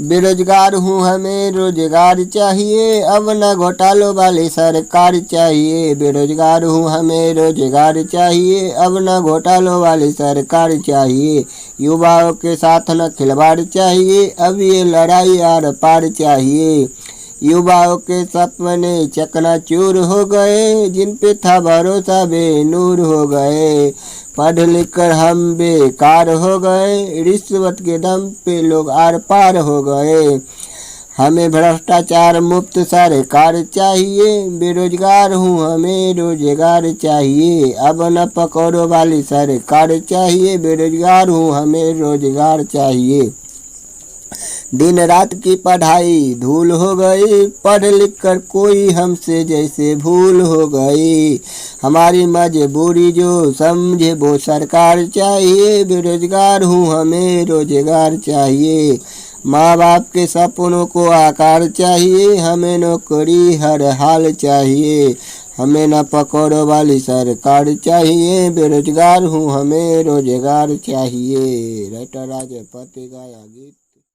बेरोजगार हूँ हमें रोजगार चाहिए, अब न घोटालों वाली सरकार चाहिए। बेरोजगार हूँ हमें रोजगार चाहिए, अब न घोटालों वाली सरकार चाहिए। युवाओं के साथ न खिलवाड़ चाहिए, अब ये लड़ाई आर पार चाहिए। युवाओं के सपने चकनाचूर हो गए, जिन पे था भरोसा बेनूर हो गए। पढ़ लिख कर हम बेकार हो गए, रिश्वत के दम पे लोग आर पार हो गए। हमें भ्रष्टाचार मुक्त सरकार चाहिए, बेरोजगार हूँ हमें रोजगार चाहिए। अब न पकौड़ों वाली सरकार चाहिए, बेरोजगार हूँ हमें रोजगार चाहिए। दिन रात की पढ़ाई धूल हो गई, पढ़ लिख कर कोई हमसे जैसे भूल हो गई। हमारी मजबूरी जो समझे वो सरकार चाहिए, बेरोजगार हूँ हमें रोजगार चाहिए। माँ बाप के सपनों को आकार चाहिए, हमें नौकरी हर हाल चाहिए। हमें न पकौड़ों वाली सरकार चाहिए, बेरोजगार हूँ हमें रोजगार चाहिए। राइटर राजपति गाया गीत।